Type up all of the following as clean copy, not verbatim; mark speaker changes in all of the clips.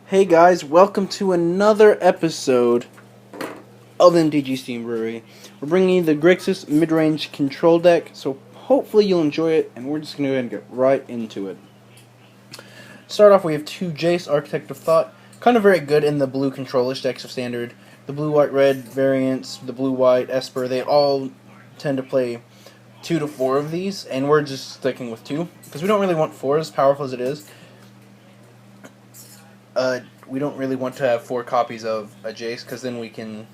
Speaker 1: Hey guys, welcome to another episode of Mtg Steam Brewery. We're bringing you the Grixis Midrange Control deck, so hopefully you'll enjoy it, and we're just going to go ahead and get right into it. Start off, we have two Jace, Architect of Thought, kind of very good in the blue control-ish decks of Standard. The blue-white-red variants, the blue-white, Esper, they all tend to play 2 to 4 of these, and we're just sticking with 2, because we don't really want 4 as powerful as it is. We don't really want to have 4 copies of a Jace, because then we can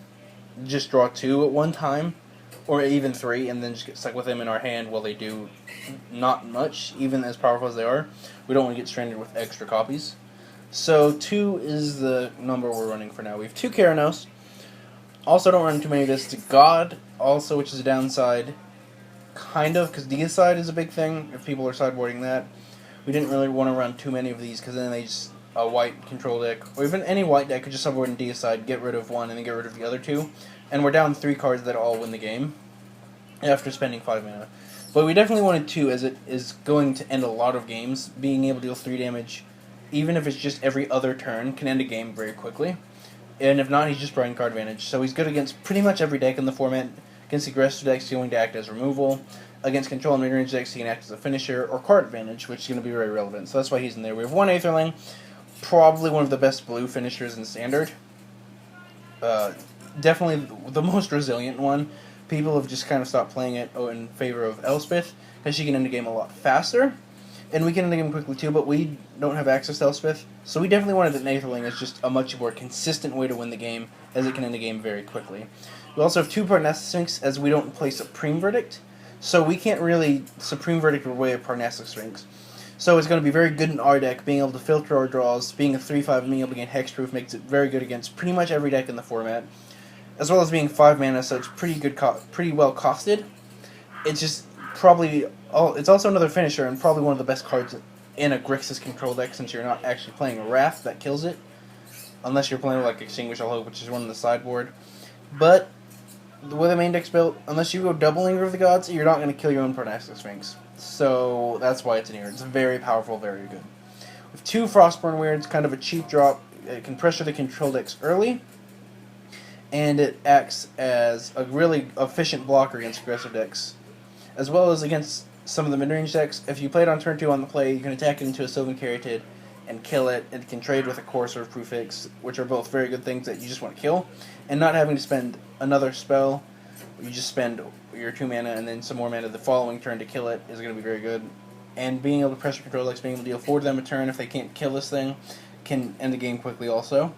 Speaker 1: just draw 2 at one time, or even 3, and then just get stuck with them in our hand while they do not much, even as powerful as they are. We don't want to get stranded with extra copies. So 2 is the number we're running for now. We have 2 Keranos. Also don't run too many of this. To God, also, which is a downside, kind of, because Deicide is a big thing, if people are sideboarding that. We didn't really want to run too many of these, because then they just... a white control deck, or even any white deck, could just sideboard and Deicide, get rid of one, and then get rid of the other 2. And we're down 3 cards that all win the game after spending 5 mana. But we definitely wanted 2, as it is going to end a lot of games. Being able to deal 3 damage, even if it's just every other turn, can end a game very quickly. And if not, he's just Brian card advantage. So he's good against pretty much every deck in the format. Against aggressive decks, he's going to act as removal. Against control and mid-range decks, he can act as a finisher, or card advantage, which is going to be very relevant. So that's why he's in there. We have 1 Aetherling, probably one of the best blue finishers in Standard. Definitely the most resilient one. People have just kind of stopped playing it in favor of Elspeth, because she can end the game a lot faster. And we can end the game quickly too, but we don't have access to Elspeth. So we definitely wanted an Aetherling as just a much more consistent way to win the game, as it can end the game very quickly. We also have 2 Parnassus Sphinx, as we don't play Supreme Verdict. So we can't really Supreme Verdict our way of Parnassus Sphinx. So it's going to be very good in our deck, being able to filter our draws, being a 3/5 and being able to gain hexproof makes it very good against pretty much every deck in the format. As well as being 5 mana, so it's pretty good, pretty well costed. It's just probably, it's also another finisher and probably one of the best cards in a Grixis Control deck, since you're not actually playing a Wrath that kills it. Unless you're playing like Extinguish All Hope, which is one on the sideboard. But the way the main deck's built, unless you go double Anger of the Gods, you're not going to kill your own Parnassus Sphinx. So that's why it's in here. It's very powerful, very good. With 2 Frostborn Weirds, kind of a cheap drop. It can pressure the control decks early, and it acts as a really efficient blocker against aggressive decks, as well as against some of the mid-range decks. If you play it on turn 2 on the play, you can attack it into a Sylvan Caryatid and kill it. It can trade with a Courser of Prufix, which are both very good things that you just want to kill, and not having to spend another spell. You just spend your 2 mana and then some more mana the following turn to kill it is going to be very good. And being able to pressure control decks, being able to deal 4 to them a turn if they can't kill this thing, can end the game quickly also.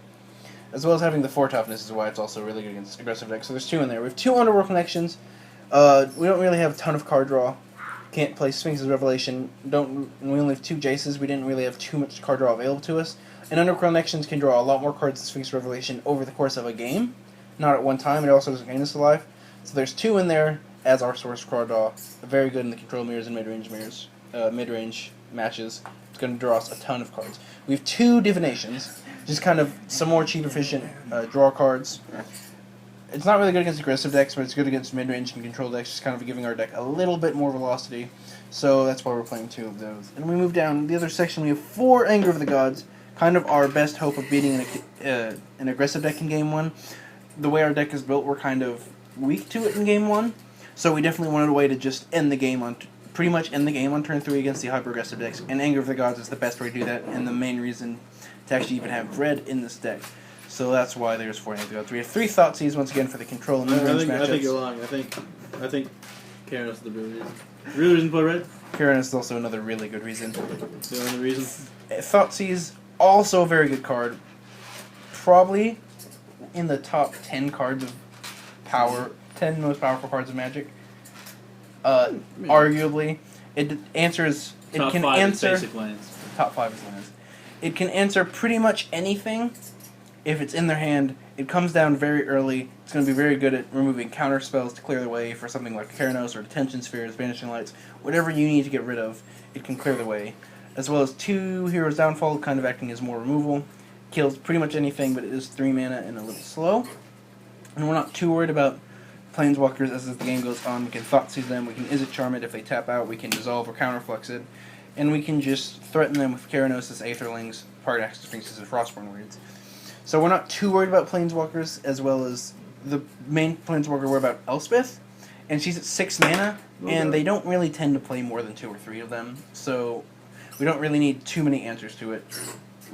Speaker 1: As well as having the 4 toughness is why it's also really good against aggressive decks. So there's 2 in there. We have 2 Underworld Connections. We don't really have a ton of card draw. Can't play Sphinx's Revelation. We only have 2 Jaces. We didn't really have too much card draw available to us. And Underworld Connections can draw a lot more cards than Sphinx's Revelation over the course of a game, not at one time. It also doesn't gain us alive. So there's 2 in there as our source card draw. Very good in the control mirrors and mid-range matches. It's going to draw us a ton of cards. We have 2 Divinations, just kind of some more cheap, efficient draw cards. It's not really good against aggressive decks, but it's good against mid-range and control decks, just kind of giving our deck a little bit more velocity. So that's why we're playing 2 of those. And we move down the other section. We have 4 Anger of the Gods, kind of our best hope of beating an aggressive deck in Game 1. The way our deck is built, we're kind of weak to it in Game 1, so we definitely wanted a way to just end the game on, pretty much end the game on turn 3 against the hyper-aggressive decks, and Anger of the Gods is the best way to do that, and the main reason to actually even have red in this deck. So that's why there's 4 Anger of the Gods. We have 3 Thoughtseizes once again for the control and mid-range matchups.
Speaker 2: I think you're lying. I think Keranos is the real reason. Real reason to play red?
Speaker 1: Keranos is also another really good reason.
Speaker 2: The only reason?
Speaker 1: Thoughtseize, also a very good card. Probably in the top 10 cards of power, 10 most powerful cards of Magic. Arguably, it answers. It
Speaker 2: top
Speaker 1: can
Speaker 2: 5
Speaker 1: answer.
Speaker 2: is basic lands.
Speaker 1: Top 5 is lands. It can answer pretty much anything if it's in their hand. It comes down very early. It's going to be very good at removing counter spells to clear the way for something like Keranos or Detention Spheres, Vanishing Lights, whatever you need to get rid of. It can clear the way, as well as 2 Heroes Downfall, kind of acting as more removal. Kills pretty much anything, but it is 3 mana and a little slow. And we're not too worried about Planeswalkers as the game goes on. We can Thoughtseize them, we can Izzet Charm it if they tap out, we can Dissolve or Counterflux it. and we can just threaten them with Karanosis, Aetherlings, Paranaxis, Grixis, and Frostborn Weirds. So we're not too worried about Planeswalkers, as well as the main Planeswalker we're about Elspeth, and she's at 6 mana, and they don't really tend to play more than 2 or 3 of them, so we don't really need too many answers to it.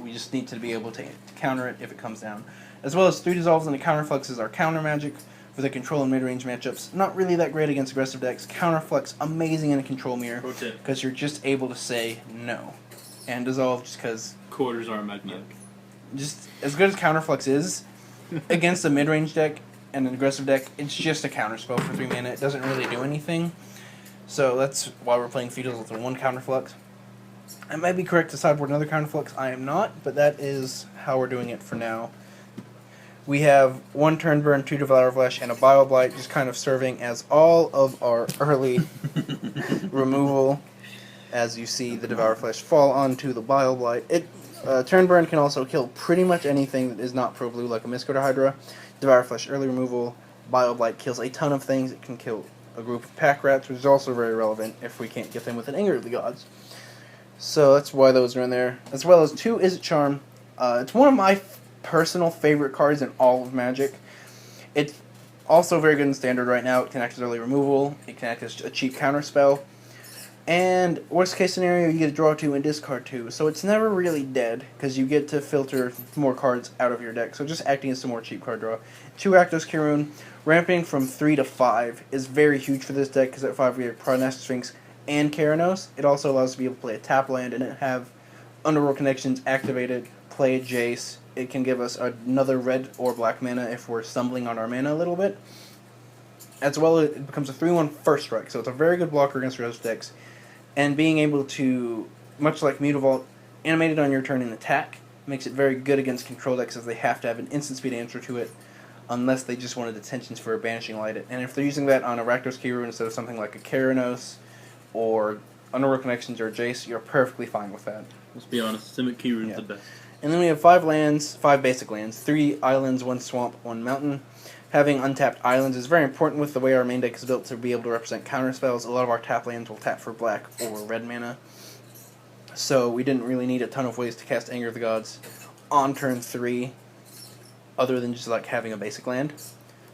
Speaker 1: We just need to be able to counter it if it comes down. As well as 3 Dissolves and a Counterflux is our counter magic for the control and mid-range matchups. Not really that great against aggressive decks. Counterflux, amazing in a control mirror, because you're just able to say no. And Dissolve just because...
Speaker 2: Quarters are magnetic.
Speaker 1: Just as good as Counterflux is, against a mid-range deck and an aggressive deck, it's just a counterspell for 3 mana. It doesn't really do anything. So that's why we're playing 3 Dissolves and 1 Counterflux. I might be correct to sideboard another Counterflux. I am not, but that is how we're doing it for now. We have 1 Turn Burn, 2 Devour Flesh, and a Bile Blight, just kind of serving as all of our early removal. As you see the Devour Flesh fall onto the Bile Blight. Turn Burn can also kill pretty much anything that is not pro-blue, like a Mistcoated Hydra. Devour Flesh early removal. Bile Blight kills a ton of things. It can kill a group of pack rats, which is also very relevant if we can't get them with an Anger of the Gods. So that's why those are in there. As well as 2 Izzet Charm. It's one of my personal favorite cards in all of Magic. It's also very good in Standard right now. It can act as early removal. It can act as a cheap counterspell. And worst case scenario, you get to draw 2 and discard 2. So it's never really dead, because you get to filter more cards out of your deck. So just acting as some more cheap card draw. 2 Rakdos Kiroon, ramping from 3 to 5 is very huge for this deck, because at 5 we have Paranaxis Sphinx and Keranos. It also allows us to be able to play a tap land and have Underworld Connections activated, play a Jace. It can give us another red or black mana if we're stumbling on our mana a little bit. As well, it becomes a 3/1 first strike, so it's a very good blocker against most decks. And being able to, much like Mutavault, animate it on your turn and attack, makes it very good against control decks, as they have to have an instant speed answer to it, unless they just wanted Detentions for a Banishing Light. And if they're using that on a Rakdos Kiru instead of something like a Keranos, or Underworld Connections or a Jace, you're perfectly fine with that.
Speaker 2: Let's be honest, Simic Kiru's the best.
Speaker 1: And then we have 5 lands, 5 basic lands, 3 islands, 1 swamp, 1 mountain. Having untapped islands is very important with the way our main deck is built to be able to represent counterspells. A lot of our tap lands will tap for black or red mana. So we didn't really need a ton of ways to cast Anger of the Gods on turn 3, other than just like having a basic land.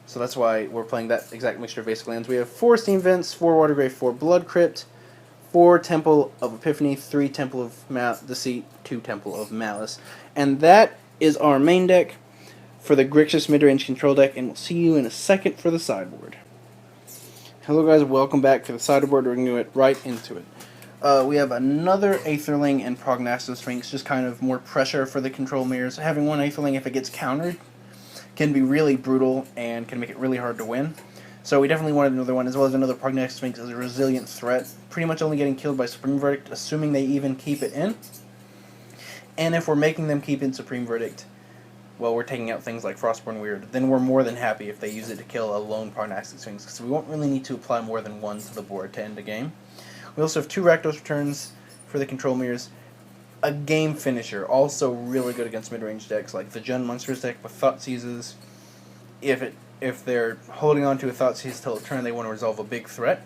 Speaker 1: So that's why we're playing that exact mixture of basic lands. We have 4 Steam Vents, 4 Watergrave, 4 Blood Crypt, 4 Temple of Epiphany, 3 Temple of Deceit, 2 Temple of Malice. And that is our main deck for the Grixis Midrange Control deck, and we'll see you in a second for the sideboard. Hello guys, welcome back to the sideboard. We're going to get right into it. We have another Aetherling and Prognathos Sphinx, just kind of more pressure for the control mirrors. Having 1 Aetherling, if it gets countered, can be really brutal and can make it really hard to win. So we definitely wanted another one, as well as another Prognathos Sphinx as a resilient threat. Pretty much only getting killed by Supreme Verdict, assuming they even keep it in. And if we're making them keep in Supreme Verdict, well, we're taking out things like Frostborn Weird, then we're more than happy if they use it to kill a lone Prognathos Sphinx, because we won't really need to apply more than 1 to the board to end the game. We also have 2 Rakdos Returns for the control mirrors. A game finisher, also really good against mid-range decks, like the Jund Monsters deck with Thoughtseizes. If they're holding on to a Thoughtseize till a turn they want to resolve a big threat,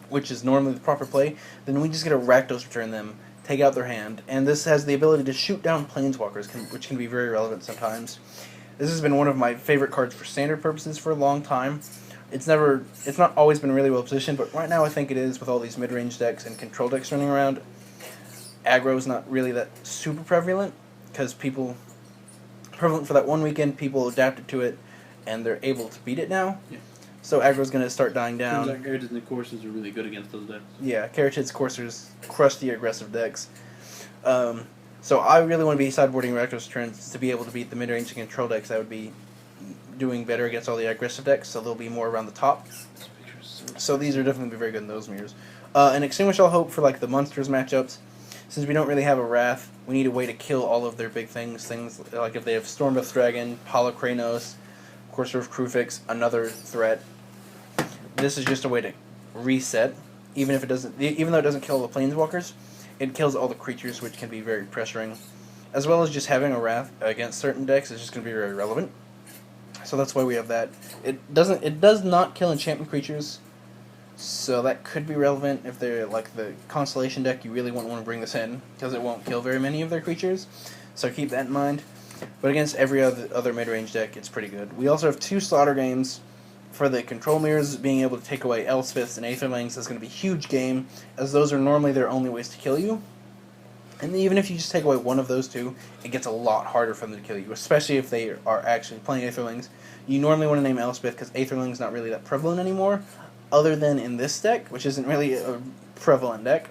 Speaker 1: which is normally the proper play, then we just get a Rakdos Return them, take out their hand, and this has the ability to shoot down Planeswalkers, which can be very relevant sometimes. This has been one of my favorite cards for standard purposes for a long time. It's not always been really well positioned, but right now I think it is with all these mid-range decks and control decks running around. Aggro is not really that super prevalent, because prevalent for that one weekend, people adapted to it, and they're able to beat it now. Yeah. So aggro's going to start dying down.
Speaker 2: Seems like Carrots and the Coursers are really good against those decks.
Speaker 1: Yeah, Carrots, Coursers crush the aggressive decks. So I really want to be sideboarding Rakdos turns to be able to beat the mid-range and control decks. That would be doing better against all the aggressive decks, so they'll be more around the top. So these are definitely very good in those mirrors. And Extinguish All Hope for like the Monsters matchups. Since we don't really have a Wrath, we need a way to kill all of their big things. Things like if they have Stormbreath Dragon, Holocranos, Courser of Krufix, another threat. This is just a way to reset, even though it doesn't kill the Planeswalkers, it kills all the creatures, which can be very pressuring. As well as just having a Wrath against certain decks is just going to be very relevant. So that's why we have that. It does not kill enchantment creatures, So that could be relevant if they're like the Constellation deck. You really won't want to bring this in because it won't kill very many of their creatures. So keep that in mind. But against every other mid-range deck, it's pretty good. We also have 2 Slaughter Games for the Control Mirrors. Being able to take away Elspeths and Aetherlings is going to be a huge game, as those are normally their only ways to kill you. And even if you just take away one of those 2, it gets a lot harder for them to kill you, especially if they are actually playing Aetherlings. You normally want to name Elspeth because Aetherling's not really that prevalent anymore, other than in this deck, which isn't really a prevalent deck.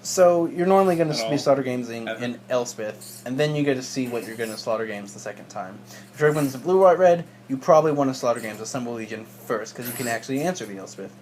Speaker 1: So you're normally going to be Slaughter Games in Elspeth, and then you get to see what you're going to Slaughter Games the second time. If you're going to blue, white, red, you probably want to Slaughter Games Assemble Legion first, because you can actually answer the Elspeth.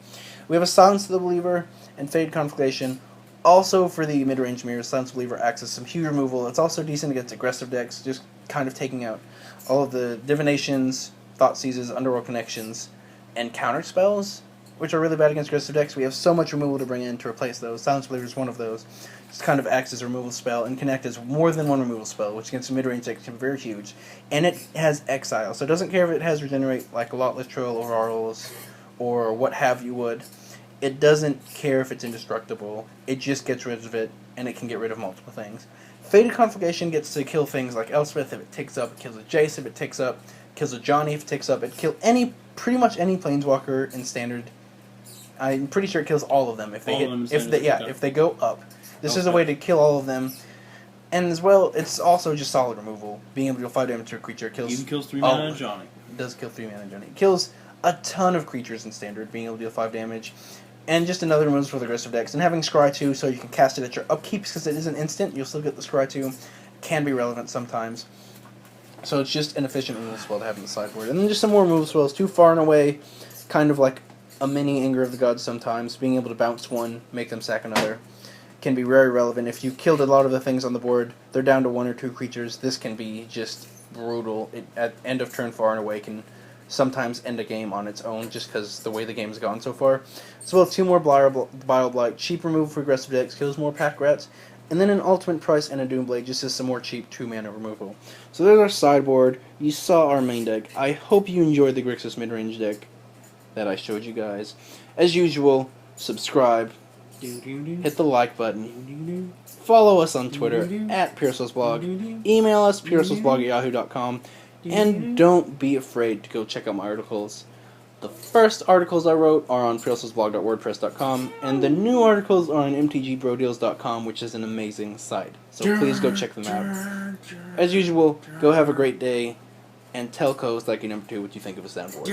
Speaker 1: We have a Silence of the Believer and Fade Conflagration. Also for the mid-range mirrors, Silence of the Believer acts as some huge removal. It's also decent against aggressive decks, just kind of taking out all of the Divinations, Thought Seizes, Underworld Connections, and counter spells, which are really bad against aggressive decks. We have so much removal to bring in to replace those. Silence Believer is one of those. Just kind of acts as a removal spell, and Connect is more than one removal spell, which against a mid-range deck can be very huge. And it has Exile, so it doesn't care if it has Regenerate, like a Lotless Trail or Arls, or what have you would. It doesn't care if it's indestructible. It just gets rid of it, and it can get rid of multiple things. Faded Conflagration gets to kill things like Elspeth if it ticks up, it kills a Jace if it ticks up, it kills a Johnny if it ticks up, it kills pretty much any Planeswalker in Standard. I'm pretty sure it kills all of them if they if they go up. This is a way to kill all of them, and as well, it's also just solid removal. Being able to deal 5 damage to a creature
Speaker 2: Even kills 3 mana Johnny.
Speaker 1: It does kill 3 mana Johnny. It kills a ton of creatures in Standard, being able to deal 5 damage, and just another removal for the aggressive decks. And having Scry 2, so you can cast it at your upkeep because it isn't instant. You'll still get the Scry 2. Can be relevant sometimes. So it's just an efficient removal spell to have in the sideboard. And then just some more removal spells. Too Far and Away, kind of like a mini Anger of the Gods sometimes. Being able to bounce one, make them sack another, can be very relevant. If you killed a lot of the things on the board, they're down to 1 or 2 creatures. This can be just brutal. At end of turn, Far and Away can sometimes end a game on its own just because the way the game's gone so far. As well as 2 more Bile Blight, cheap removal for aggressive decks, kills more Pack Rats, and then an Ultimate Price and a Doomblade just as some more cheap 2-mana removal. So there's our sideboard. You saw our main deck. I hope you enjoyed the Grixis midrange deck that I showed you guys. As usual, subscribe, hit the like button, follow us on Twitter at PureSoulsBlog, email us PureSoulsBlog@yahoo.com, and don't be afraid to go check out my articles. The first articles I wrote are on PureSoulsBlog.wordpress.com, and the new articles are on MTGBrodeals.com, which is an amazing site. So please go check them out. As usual, go have a great day, and tell Coast like your number 2 what you think of a soundboard.